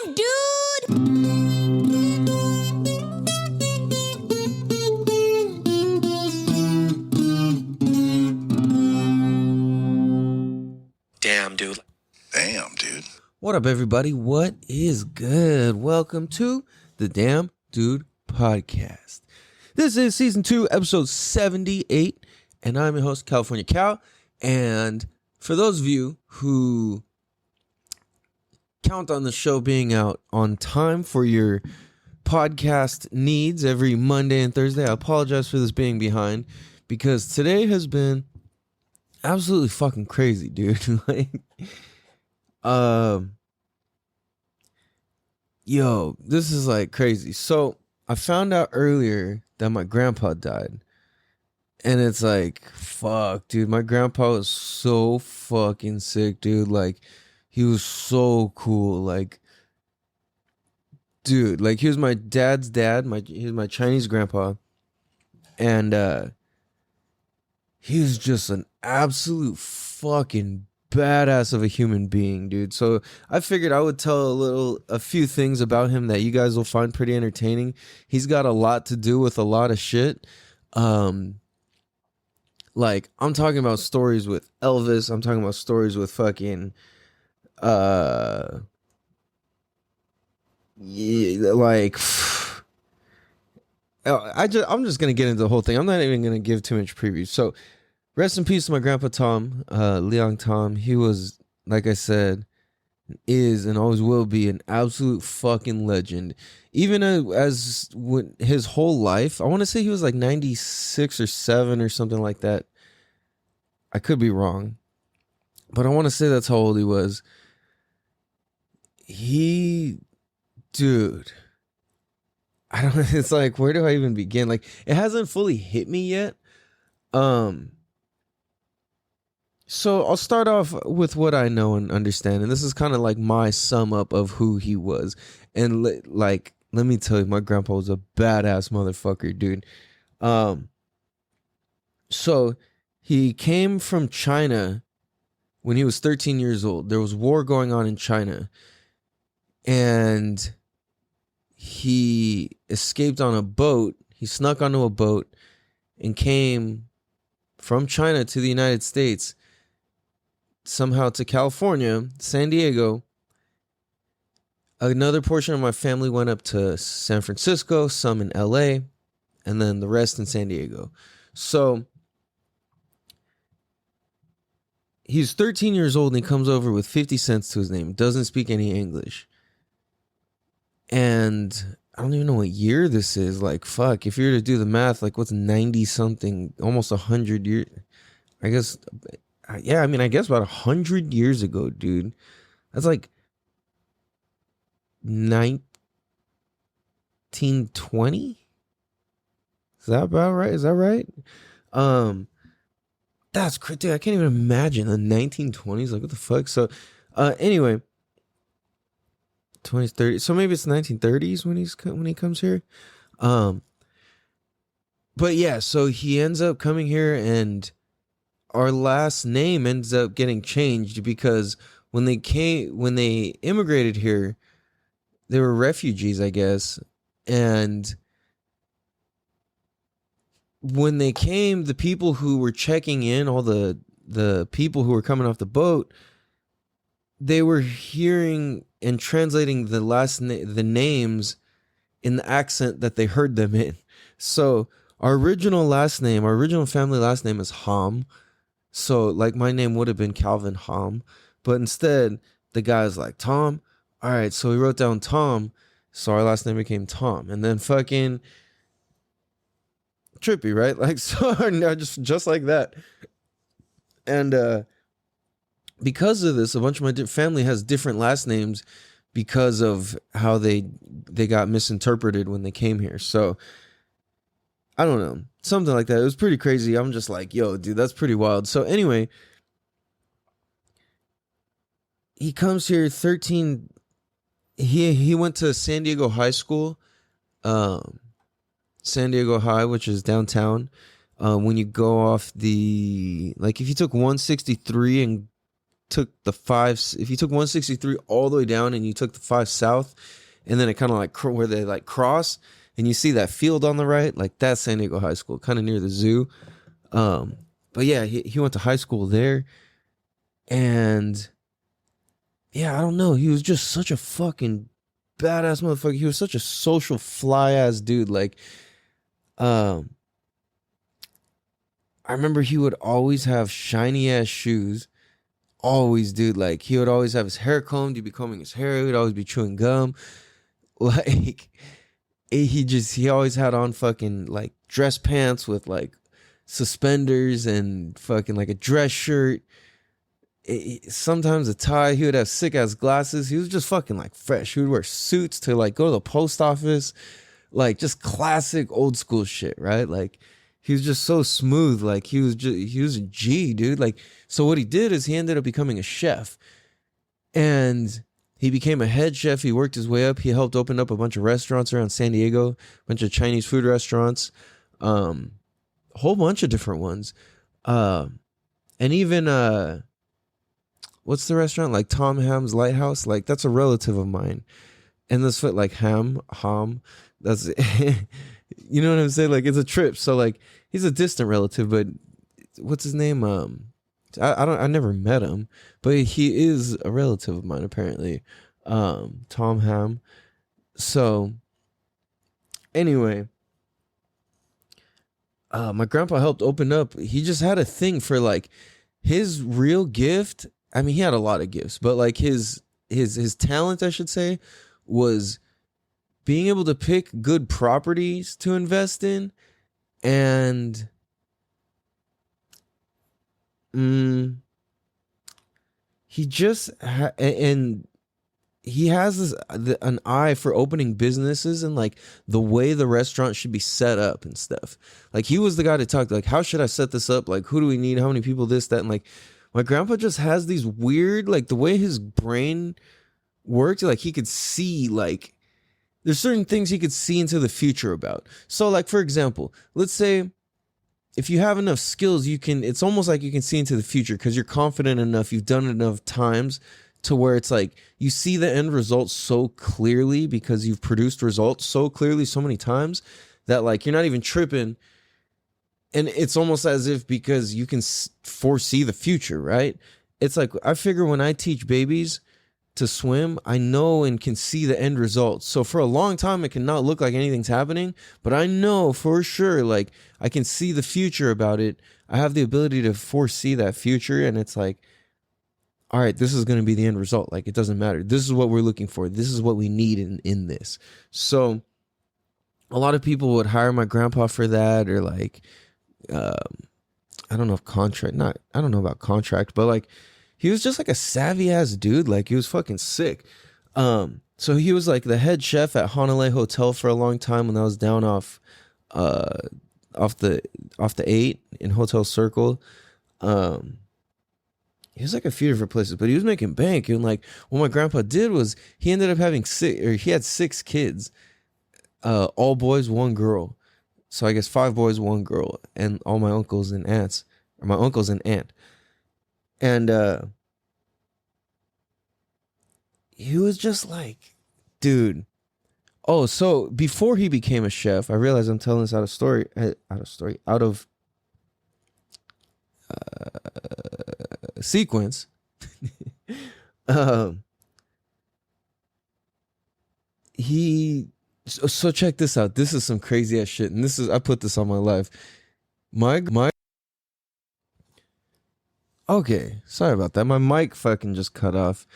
Damn, dude! Damn, dude. Damn, dude. What up, everybody? What is good? Welcome to the Damn Dude Podcast. This is season 2, episode 78, and I'm your host, California Cal. And for those of you who count on the show being out on time for your podcast needs every Monday and Thursday, I apologize for this being behind because today has been absolutely fucking crazy, dude. Yo, this is like crazy. So I found out earlier that my grandpa died. And it's like, fuck, dude. My grandpa was so fucking sick, dude. Like, he was so cool. Like, dude, like, he was my dad's dad. He was my Chinese grandpa. And he was just an absolute fucking badass of a human being, dude. So I figured I would tell a few things about him that you guys will find pretty entertaining. He's got a lot to do with a lot of shit. Like, I'm talking about stories with Elvis. I'm talking about stories with fucking, yeah, like, I'm just gonna get into the whole thing. I'm not even gonna give too much preview. So, rest in peace to my grandpa Tom, Leon Tom. He was, like I said, is and always will be an absolute fucking legend. Even as when his whole life, I want to say he was like 96 or 7 or something like that. I could be wrong, but I want to say that's how old he was. Dude, I don't. It's like, where do I even begin? Like, it hasn't fully hit me yet. So I'll start off with what I know and understand, and this is kind of like my sum up of who he was. And let me tell you, my grandpa was a badass motherfucker, dude. So he came from China when he was 13 years old. There was war going on in China, and he escaped on a boat. He snuck onto a boat and came from China to the United States, somehow to California, San Diego. Another portion of my family went up to San Francisco, some in LA, and then the rest in San Diego. So he's 13 years old and he comes over with 50 cents to his name. Doesn't speak any English. And I don't even know what year this is. Like, fuck, if you were to do the math, like, what's 90 something, almost 100 years? I guess, yeah, I mean, I guess about 100 years ago, dude. That's like 1920? Is that about right? Is that right? That's crazy. I can't even imagine the 1920s. Like, what the fuck? So, anyway, 20s, 30s. So maybe it's 1930s when he comes here. But yeah, so he ends up coming here, and our last name ends up getting changed because when they immigrated here, they were refugees, I guess. And when they came, the people who were checking in, all the people who were coming off the boat, they were hearing and translating the names in the accent that they heard them in. So our original family last name is Ham. So like my name would have been Calvin Ham, but instead the guy's like, Tom. All right, so he wrote down Tom, so our last name became Tom, and then fucking trippy, right? Like, so no, just like that. And because of this, a bunch of my family has different last names because of how they got misinterpreted when they came here. So I don't know, something like that. It was pretty crazy. I'm just like, yo, dude, that's pretty wild. So anyway, he comes here 13. He went to San Diego High School, San Diego High, which is downtown. When you go off if you took 163 and took if you took 163 all the way down and you took the 5 south, and then it kind of like where they like cross, and you see that field on the right, like that's San Diego High School, kind of near the zoo. But yeah, he went to high school there, and yeah, I don't know, he was just such a fucking badass motherfucker. He was such a social fly ass dude. Like, I remember he would always have shiny ass shoes. Always, dude. Like, he would always have his hair combed. He'd be combing his hair. He would always be chewing gum. Like, he always had on fucking like dress pants with like suspenders and fucking like a dress shirt. Sometimes a tie. He would have sick ass glasses. He was just fucking like fresh. He would wear suits to like go to the post office. Like, just classic old school shit, right? Like, he was just so smooth. Like, he was a G, dude. Like, so what he did is he ended up becoming a chef, and he became a head chef. He worked his way up. He helped open up a bunch of restaurants around San Diego, a bunch of Chinese food restaurants, a whole bunch of different ones. And even, what's the restaurant? Like Tom Ham's Lighthouse. Like, that's a relative of mine. And this foot like Ham, that's you know what I'm saying? Like, it's a trip. So like, he's a distant relative, but what's his name? I never met him, but he is a relative of mine apparently. Tom Ham. So anyway, my grandpa helped open up. He just had a thing for like his real gift. I mean, he had a lot of gifts, but like his talent, I should say, was being able to pick good properties to invest in, and he just and he has an eye for opening businesses and like the way the restaurant should be set up and stuff. Like, he was the guy to talk to, like, how should I set this up? Like, who do we need? How many people? This, that, and like, my grandpa just has these weird, like, the way his brain worked, like, he could see, like, there's certain things he could see into the future about. So, like, for example, let's say if you have enough skills, it's almost like you can see into the future because you're confident enough, you've done it enough times to where it's like you see the end result so clearly because you've produced results so clearly so many times that like you're not even tripping. And it's almost as if because you can foresee the future, right? It's like, I figure when I teach babies to swim, I know and can see the end result. So for a long time, it can not look like anything's happening, but I know for sure, like, I can see the future about it. I have the ability to foresee that future, and it's like, all right, this is going to be the end result. Like, it doesn't matter. This is what we're looking for. This is what we need in this. So a lot of people would hire my grandpa for that, or like, I don't know if I don't know about contract, but like, he was just like a savvy ass dude. Like, he was fucking sick. So he was like the head chef at Hanalei Hotel for a long time when I was down off the 8 in Hotel Circle. He was like a few different places, but he was making bank. And like, what my grandpa did was he ended up having he had 6 kids, all boys, 1 girl. So I guess 5 boys, 1 girl, and all my uncles and aunts, or my uncles and aunt. And he was just like, dude. Oh, so before he became a chef, I realized I'm telling this out of sequence. So check this out. This is some crazy ass shit, and I put this on my life. Okay, sorry about that. My mic fucking just cut off.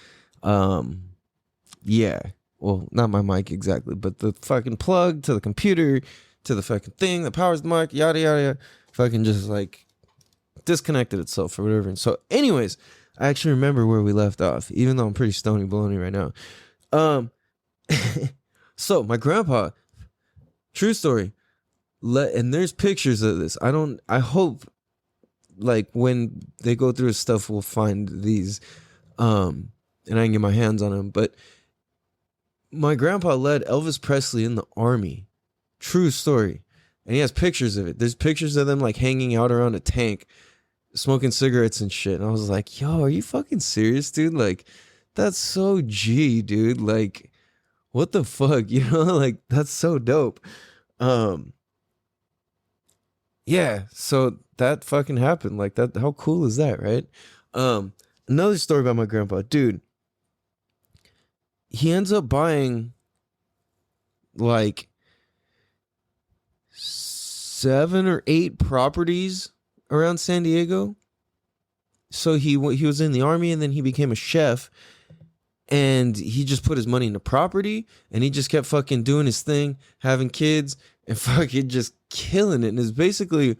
Yeah. Well, not my mic exactly, but the fucking plug to the computer, to the fucking thing that powers the mic, yada, yada, yada, fucking just like disconnected itself or whatever. And so anyways, I actually remember where we left off, even though I'm pretty stony baloney right now. So my grandpa, true story, and there's pictures of this. I hope like when they go through his stuff, we'll find these, and I can get my hands on them. But my grandpa led Elvis Presley in the army. True story. And he has pictures of it. There's pictures of them like hanging out around a tank. smoking cigarettes and shit. And I was like, yo, are you fucking serious, dude? Like, that's so G, dude. Like, what the fuck? You know, like, that's so dope. Um, yeah, so that fucking happened. Like that, how cool is that, right? Um, Another story about my grandpa, dude. He ends up buying like 7 or 8 properties around San Diego. So he was in the army and then he became a chef, and he just put his money into property and he just kept fucking doing his thing, having kids and fucking just killing it. And it's basically,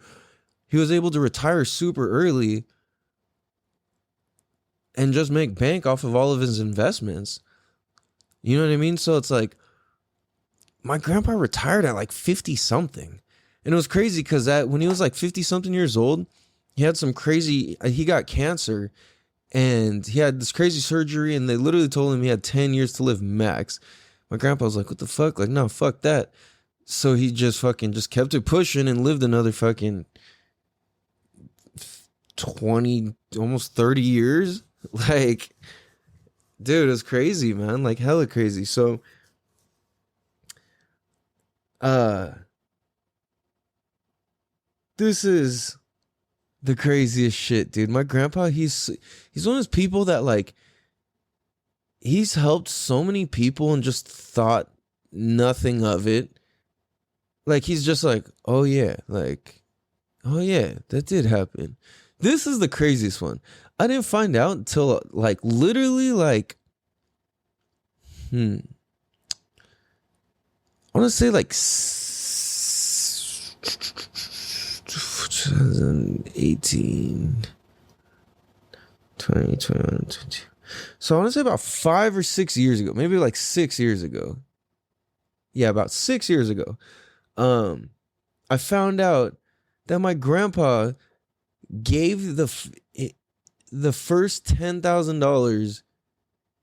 he was able to retire super early and just make bank off of all of his investments. You know what I mean? So it's like, my grandpa retired at like 50 something. And it was crazy because when he was like 50 something years old, he had he got cancer and he had this crazy surgery, and they literally told him he had 10 years to live max. My grandpa was like, what the fuck? Like, no, fuck that. So he just fucking just kept it pushing and lived another fucking 20, almost 30 years. Like, dude, it's crazy, man. Like, hella crazy. So, this is the craziest shit, dude. My grandpa, he's one of those people that, like, he's helped so many people and just thought nothing of it. Like, he's just like, oh yeah, like, oh yeah, that did happen. This is the craziest one. I didn't find out until like literally like I want to say like 2018, 20, 21, 22. So I want to say about 5 or 6 years ago, maybe like 6 years ago. Yeah, about 6 years ago. I found out that my grandpa gave the first $10,000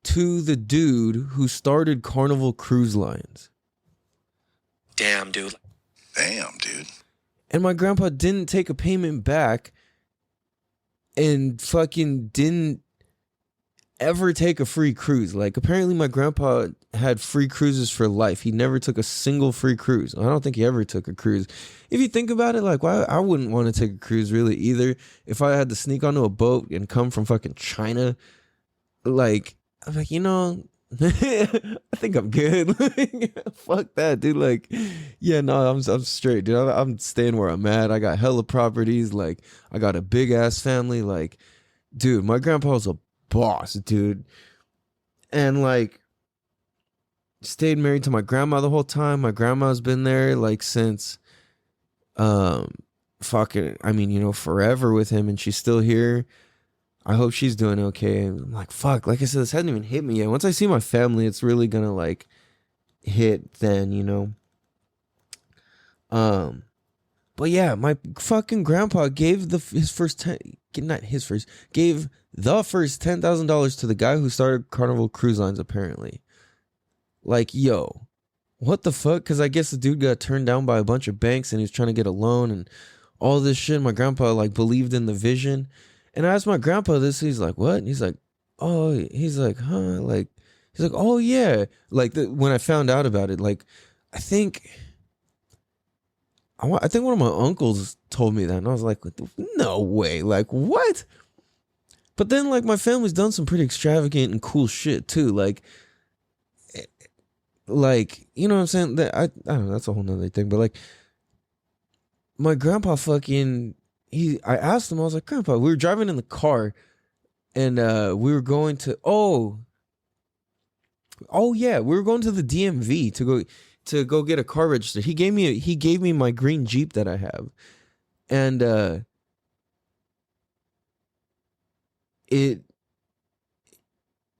to the dude who started Carnival Cruise Lines. Damn, dude. Damn, dude. And my grandpa didn't take a payment back and fucking didn't ever take a free cruise. Like, apparently my grandpa had free cruises for life. He never took a single free cruise. I don't think he ever took a cruise. If you think about it, like, why I wouldn't want to take a cruise really either. If I had to sneak onto a boat and come from fucking China, like, I'm like, you know, I think I'm good. Fuck that, dude. Like, yeah, no, I'm straight, dude. I'm staying where I'm at. I got hella properties. Like, I got a big ass family. Like, dude, my grandpa was a boss, dude. And like, stayed married to my grandma the whole time. My grandma's been there like since fucking, I mean, you know, forever with him, and she's still here. I hope she's doing okay. I'm like, fuck, like I said, this hasn't even hit me yet. Once I see my family, it's really gonna like hit then, you know. But yeah, my fucking grandpa gave gave the first $10,000 to the guy who started Carnival Cruise Lines, apparently. Like, yo, what the fuck? Because I guess the dude got turned down by a bunch of banks and he was trying to get a loan and all this shit. My grandpa like believed in the vision. And I asked my grandpa this. He's like, what? And he's like, oh, he's like, huh? Like, he's like, oh yeah. Like when I found out about it, like, I think one of my uncles told me that, and I was like, no way. Like, what? But then, like, my family's done some pretty extravagant and cool shit too. Like, you know what I'm saying? I don't know. That's a whole nother thing. But like, my grandpa fucking, I asked him, I was like, Grandpa, we were driving in the car, and we were going to, oh yeah, we were going to the DMV to go get a car registered. He gave me my green Jeep that I have, and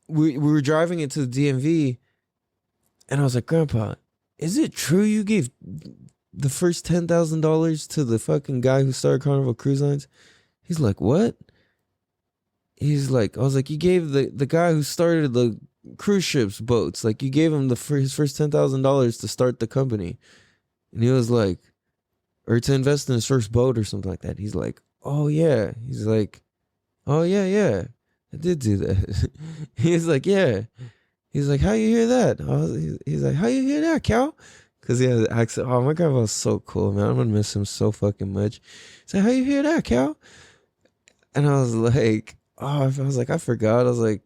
we were driving it to the DMV, and I was like, Grandpa, is it true you gave the first $10,000 to the fucking guy who started Carnival Cruise Lines? He's like, what? He's like, I was like, you gave the guy who started the cruise ships boats, like, you gave him his first $10,000 to start the company. And he was like, or to invest in his first boat or something like that. He's like, oh yeah. He's like, oh yeah, I did do that. He's like, yeah. He's like, how you hear that? He's like, how you hear that, Cal? Because he has an accent. Oh, my grandpa was so cool, man. I'm gonna miss him so fucking much. He's like, how you hear that, Cal? And I was like, oh, I was like, I forgot. I was like,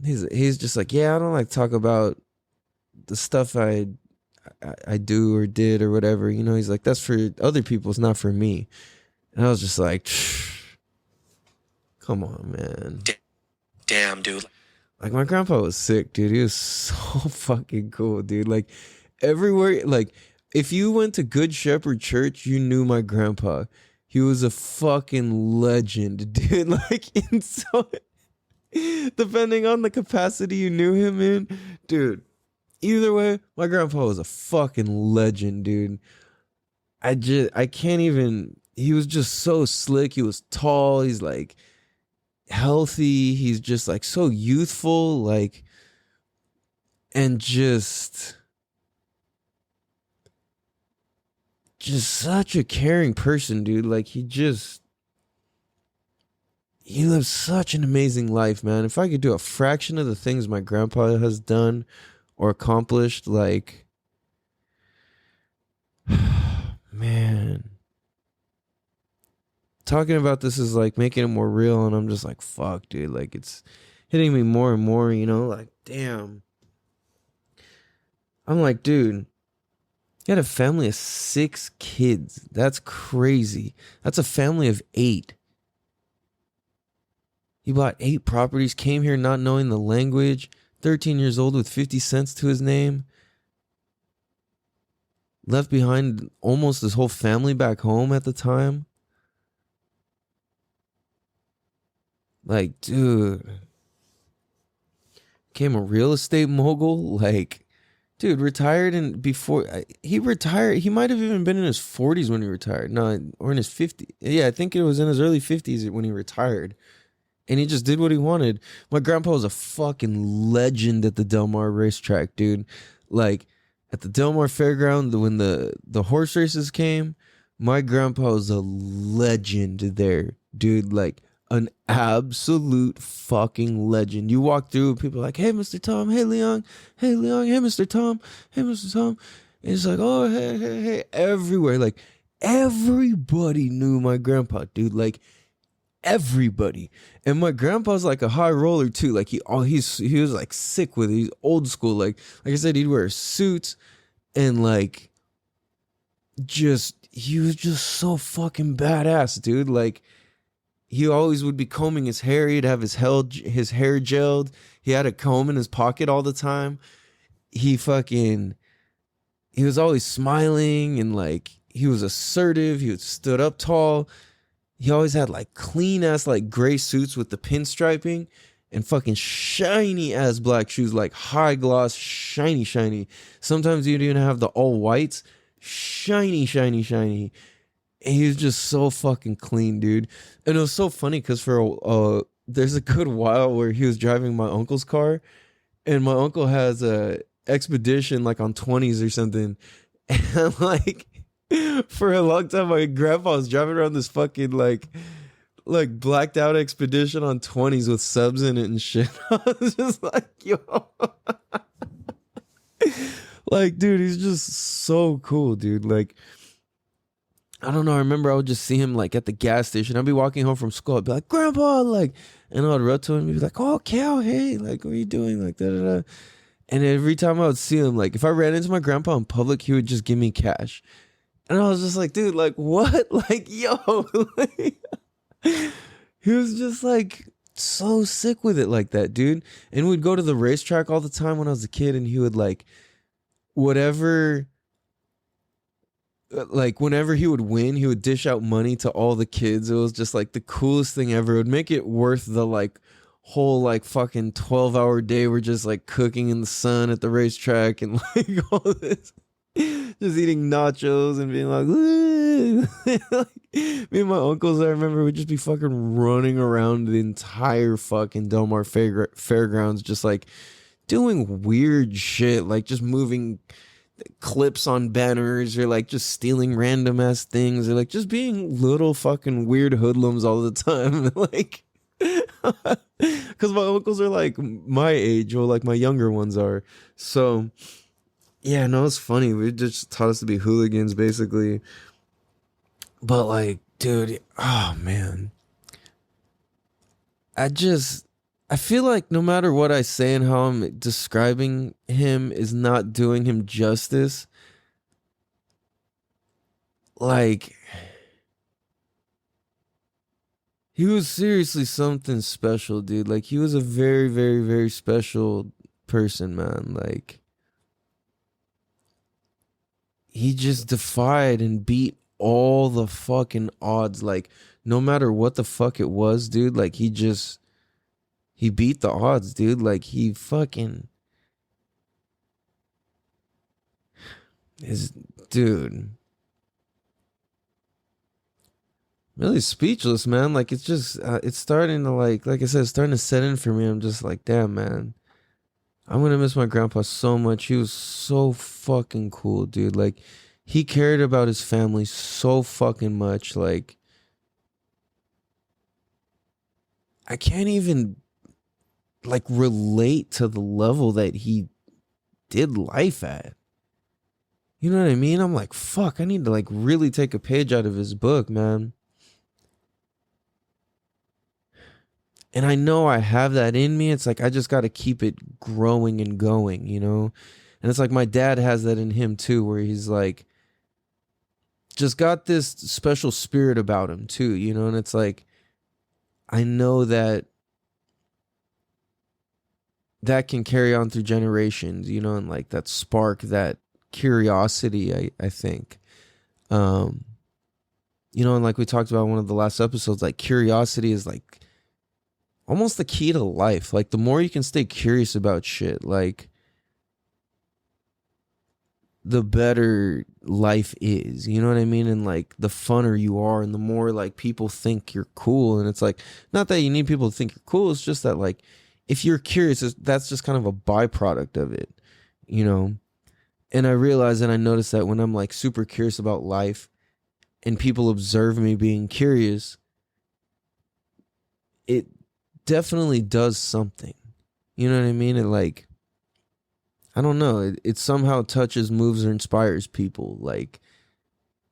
he's just like, yeah, I don't like talk about the stuff I do or did or whatever. You know, he's like, that's for other people. It's not for me. And I was just like, come on, man. Damn, dude. Like, my grandpa was sick, dude. He was so fucking cool, dude. Like, everywhere, like, if you went to Good Shepherd Church, you knew my grandpa. He was a fucking legend, dude. Like, in so, depending on the capacity you knew him in, dude. Either way, my grandpa was a fucking legend, dude. I can't even, he was just so slick. He was tall. He's like healthy. He's just like so youthful, like, and just such a caring person, dude. Like, he lived such an amazing life, man. If I could do a fraction of the things my grandpa has done or accomplished, like, man, talking about this is like making it more real, and I'm just like, fuck, dude. Like, it's hitting me more and more, you know? Like, damn. I'm like, dude, he had a family of 6 kids. That's crazy. That's a family of 8. He bought 8 properties, came here not knowing the language, 13 years old with 50 cents to his name. Left behind almost his whole family back home at the time. Like, dude. Became a real estate mogul. Like, dude, retired and before he retired, he might have even been in his 40s when he retired. No, or in his 50s. Yeah, I think it was in his early 50s when he retired. And he just did what he wanted. My grandpa was a fucking legend at the Del Mar racetrack, dude. Like, at the Del Mar Fairground, when the horse races came, my grandpa was a legend there, dude. Like, an absolute fucking legend. You walk through, people are like, hey, Mr. Tom, hey, Leon, hey, Mr. Tom, hey, Mr. Tom. And it's like, oh, hey, everywhere. Like, everybody knew my grandpa, dude. Like, everybody. And my grandpa's like a high roller too. Like, he was like sick with it. He's old school. Like I said, he'd wear suits and like he was just so fucking badass, dude. Like, he always would be combing his hair. He'd have his hair gelled. He had a comb in his pocket all the time. He was always smiling, and like, he was assertive. He stood up tall. He always had like clean ass like gray suits with the pinstriping and fucking shiny ass black shoes, like high gloss, shiny. Sometimes he'd even have the all whites, shiny. And he was just so fucking clean, dude. And it was so funny because there's a good while where he was driving my uncle's car, and my uncle has a expedition like on 20s or something, and like, for a long time, my grandpa was driving around this fucking like blacked out expedition on 20s with subs in it and shit. I was just like, yo, like, dude, he's just so cool, dude. Like, I don't know. I remember I would just see him like at the gas station. I'd be walking home from school. I'd be like, Grandpa, like, and I'd run to him and be like, oh, Cal, hey, like, what are you doing? Like, da da da. And every time I would see him, like, if I ran into my grandpa in public, he would just give me cash. And I was just like, dude, like, what? Like, yo, like, he was just like so sick with it like that, dude. And we'd go to the racetrack all the time when I was a kid, and he would like, whatever, like, whenever he would win, he would dish out money to all the kids. It was just like the coolest thing ever. It would make it worth the like whole like fucking 12-hour day we're just like cooking in the sun at the racetrack and like all this. Just eating nachos and being like, like, me and my uncles, I remember, would just be fucking running around the entire fucking Del Mar fairgrounds, just like doing weird shit, like just moving clips on banners, or like just stealing random ass things, or like just being little fucking weird hoodlums all the time. Like, because my uncles are like my age, or like my younger ones are. So yeah, no, it's funny. We just taught us to be hooligans, basically. But like, dude, oh man, I feel like no matter what I say and how I'm describing him is not doing him justice. Like, he was seriously something special, dude. Like, he was a very, very, very special person, man. Like, he just defied and beat all the fucking odds. Like, no matter what the fuck it was, dude, like, he beat the odds, dude. Like, he fucking is, dude. Really speechless, man. Like, it's just, it's starting to, like I said, it's starting to set in for me. I'm just like, damn, man. I'm gonna miss my grandpa so much. He was so fucking cool, dude. Like, he cared about his family so fucking much. Like, I can't even, like, relate to the level that he did life at. You know what I mean? I'm like, fuck, I need to, like, really take a page out of his book, man. And I know I have that in me. It's like, I just got to keep it growing and going, you know? And it's like my dad has that in him too, where he's like, just got this special spirit about him too, you know? And it's like, I know that can carry on through generations, you know? And like that spark, that curiosity, I think. You know, and like we talked about in one of the last episodes, like curiosity is like almost the key to life. Like, the more you can stay curious about shit, like, the better life is. You know what I mean? And like, the funner you are, and the more like people think you're cool. And it's like, not that you need people to think you're cool. It's just that, like, if you're curious, that's just kind of a byproduct of it, you know? And I realize and I notice that when I'm like super curious about life and people observe me being curious, it definitely does something. You know what I mean? It, like, I don't know, it somehow touches, moves, or inspires people. Like,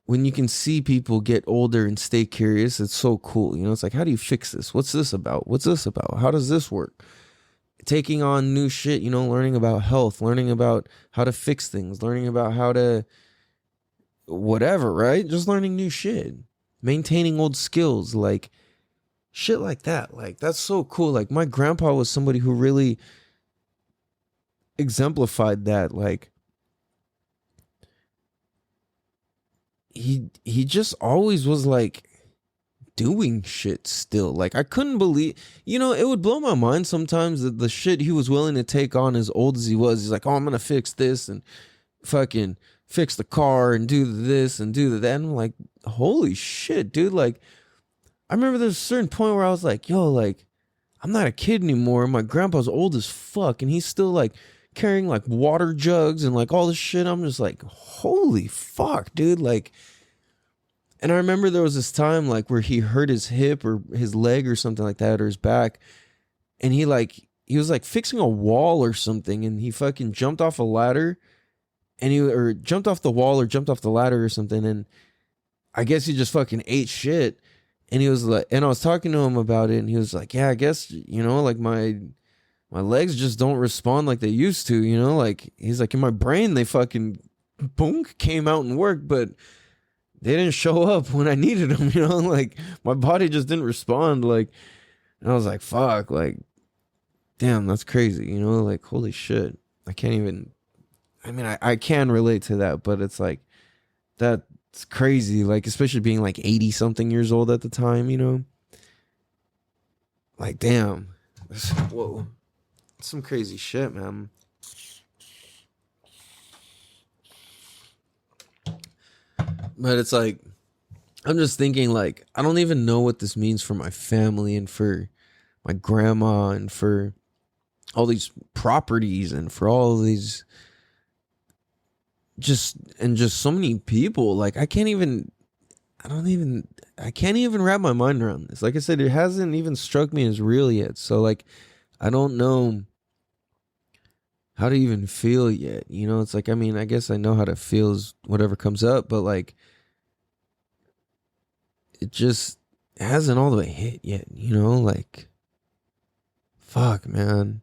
when you can see people get older and stay curious, it's so cool. You know, it's like, how do you fix this? What's this about? What's this about? How does this work? Taking on new shit, you know, learning about health, learning about how to fix things, learning about how to whatever, right? Just learning new shit, maintaining old skills, like, shit like that. Like, that's so cool. Like, my grandpa was somebody who really exemplified that. Like, he just always was like doing shit still. Like, I couldn't believe, you know, it would blow my mind sometimes that the shit he was willing to take on as old as he was. He's like, oh, I'm gonna fix this and fucking fix the car and do this and do that. And I'm like, holy shit, dude. Like, I remember there's a certain point where I was like, yo, like, I'm not a kid anymore. My grandpa's old as fuck, and he's still like carrying like water jugs and like all this shit. I'm just like, holy fuck, dude. Like, and I remember there was this time like where he hurt his hip or his leg or something like that, or his back, and he was like fixing a wall or something, and he fucking jumped off a ladder, and or jumped off the wall or jumped off the ladder or something, and I guess he just fucking ate shit. And he was like, and I was talking to him about it, and he was like, yeah, I guess, you know, like my legs just don't respond like they used to, you know, like, he's like, in my brain, they fucking boonk came out and worked, but they didn't show up when I needed them, you know, like, my body just didn't respond, like, and I was like, fuck, like, damn, that's crazy, you know, like, holy shit, I can't even, I mean, I can relate to that, but it's like, that's crazy, like, especially being like 80 something years old at the time, you know, like, damn, whoa, some crazy shit, man. But it's like, I'm just thinking, like, I don't even know what this means for my family and for my grandma and for all these properties and for all these just so many people. Like I can't even wrap my mind around this. Like I said, it hasn't even struck me as real yet. So like I don't know how to even feel yet. You know, it's like, I mean, I guess I know how to feel is whatever comes up, but like it just hasn't all the way hit yet, you know? Like fuck, man.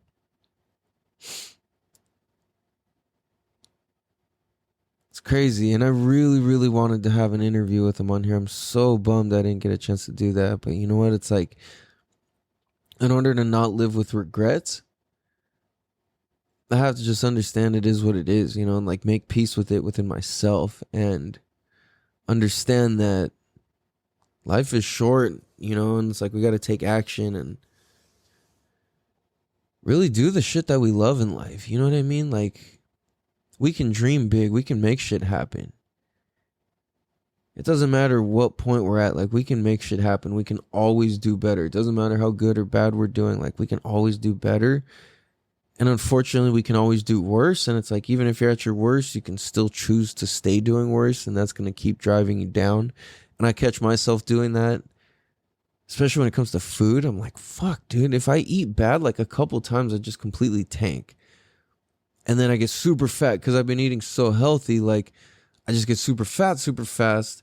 It's crazy. And I really, really wanted to have an interview with him on here. I'm so bummed I didn't get a chance to do that. But you know what? It's like, in order to not live with regrets, I have to just understand it is what it is, you know, and like make peace with it within myself and understand that life is short, you know, and it's like we got to take action and really do the shit that we love in life. You know what I mean? Like, we can dream big, we can make shit happen. It doesn't matter what point we're at, like, we can make shit happen. We can always do better. It doesn't matter how good or bad we're doing, like, we can always do better. And unfortunately, we can always do worse. And it's like, even if you're at your worst, you can still choose to stay doing worse. And that's going to keep driving you down. And I catch myself doing that, especially when it comes to food. I'm like, fuck, dude, if I eat bad like a couple times, I just completely tank. And then I get super fat because I've been eating so healthy. Like, I just get super fat super fast.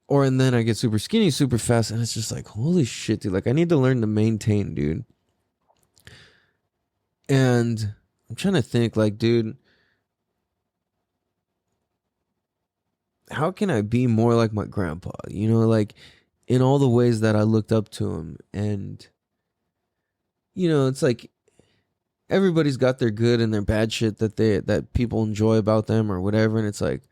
And then I get super skinny super fast. And it's just like, holy shit, dude. Like, I need to learn to maintain, dude. And I'm trying to think, like, dude, how can I be more like my grandpa? You know, like in all the ways that I looked up to him. And, you know, it's like everybody's got their good and their bad shit that people enjoy about them or whatever. And it's like,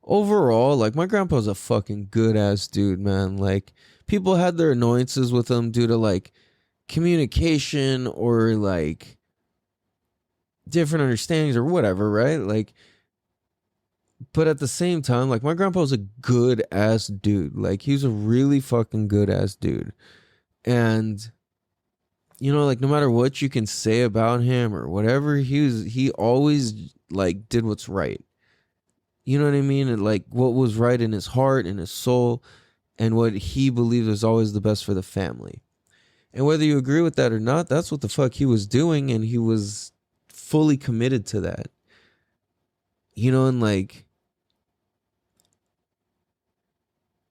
overall, like my grandpa's a fucking good ass dude, man. Like people had their annoyances with him due to like communication or like different understandings or whatever, right? Like, but at the same time, like my grandpa was a good ass dude. Like he was a really fucking good ass dude. And you know, like no matter what you can say about him or whatever, he always like did what's right. You know what I mean? And like what was right in his heart and his soul and what he believed was always the best for the family. And whether you agree with that or not, that's what the fuck he was doing, and he was fully committed to that. You know, and like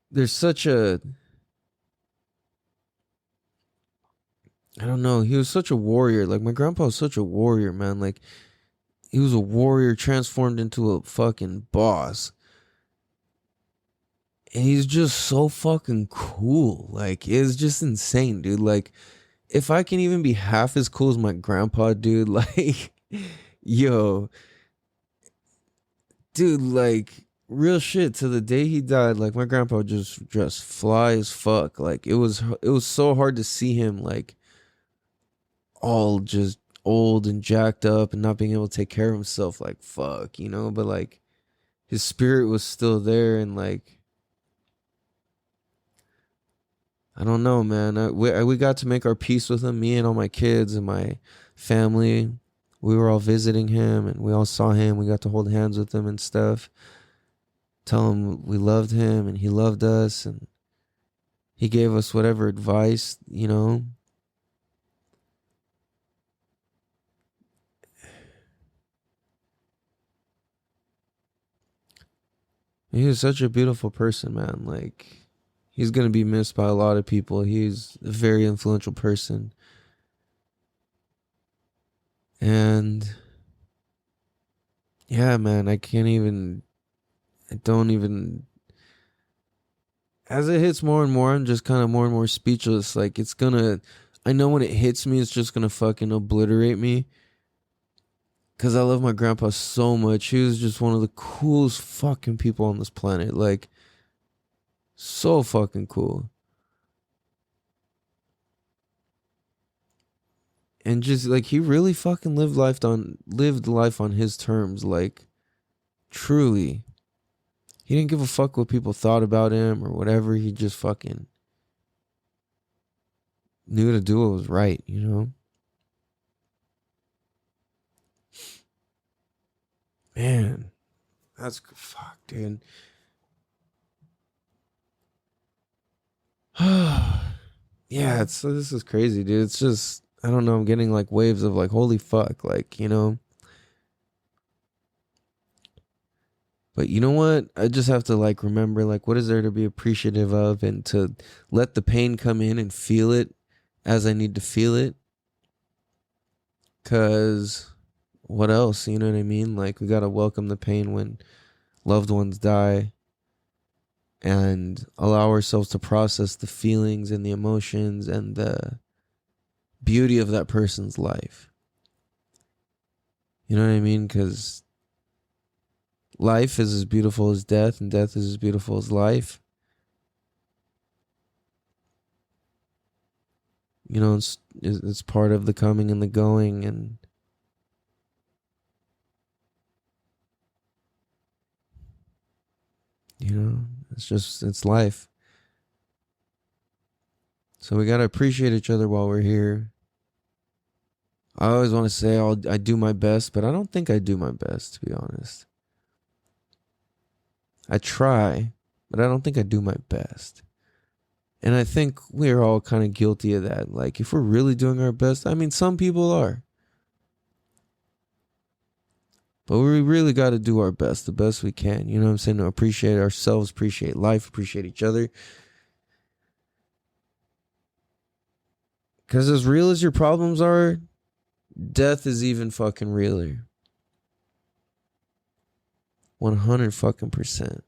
there's such a, I don't know, he was such a warrior. Like my grandpa was such a warrior, man. Like he was a warrior transformed into a fucking boss. And he's just so fucking cool. Like it's just insane, dude. Like if I can even be half as cool as my grandpa, dude, like yo, dude, like real shit, to the day he died, like my grandpa just fly as fuck. Like it was so hard to see him like all just old and jacked up and not being able to take care of himself, like fuck, you know. But like his spirit was still there. And like I don't know, man. We got to make our peace with him, me and all my kids and my family. We were all visiting him and we all saw him. We got to hold hands with him and stuff, tell him we loved him and he loved us, and he gave us whatever advice, you know. He was such a beautiful person, man. Like he's going to be missed by a lot of people. He's a very influential person. And yeah, man, I don't even, as it hits more and more, I'm just kind of more and more speechless. Like I know when it hits me, it's just gonna fucking obliterate me. Cause I love my grandpa so much. He was just one of the coolest fucking people on this planet. Like, so fucking cool. And just like he really fucking lived life on his terms. Like, truly. He didn't give a fuck what people thought about him or whatever. He just fucking knew to do what was right, you know? Man. That's fuck, dude. Yeah, this is crazy, dude. It's just, I don't know, I'm getting like waves of like, holy fuck, like, you know. But you know what? I just have to like remember like what is there to be appreciative of, and to let the pain come in and feel it as I need to feel it. Cause what else? You know what I mean? Like, we gotta welcome the pain when loved ones die, and allow ourselves to process the feelings and the emotions and the beauty of that person's life. You know what I mean? Because life is as beautiful as death, and death is as beautiful as life. You know, it's part of the coming and the going, and you know, it's life. So we gotta appreciate each other while we're here. I always want to say I do my best, but I don't think I do my best, to be honest. I try, but I don't think I do my best. And I think we're all kind of guilty of that. Like, if we're really doing our best, I mean, some people are. But we really got to do our best, the best we can. You know what I'm saying? To appreciate ourselves, appreciate life, appreciate each other. Because as real as your problems are, death is even fucking realer. 100 fucking %.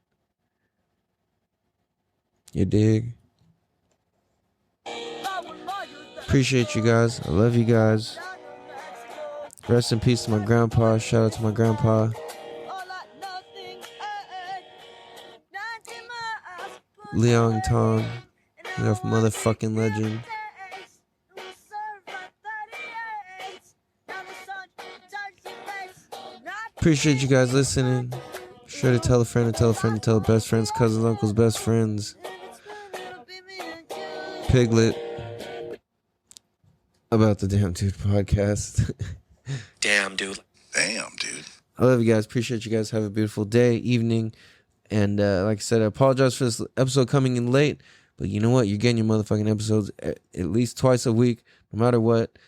You dig? Appreciate you guys. I love you guys. Rest in peace to my grandpa. Shout out to my grandpa. Leon Tong. You know, motherfucking legend. Appreciate you guys listening. Be sure to tell a friend and tell a friend and tell best friends, cousins, uncles, best friends. Piglet. About the Damn Dude podcast. Damn, dude. Damn, dude. I love you guys. Appreciate you guys. Have a beautiful day, evening. And like I said, I apologize for this episode coming in late. But you know what? You're getting your motherfucking episodes at least twice a week, no matter what.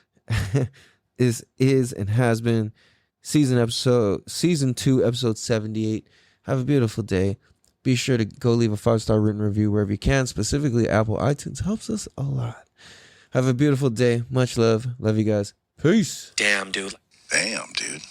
This is and has been season 2, episode 78. Have a beautiful day. Be sure to go leave a 5-star written review wherever you can. Specifically, Apple iTunes helps us a lot. Have a beautiful day. Much love. Love you guys. Peace. Damn, dude. Damn, dude.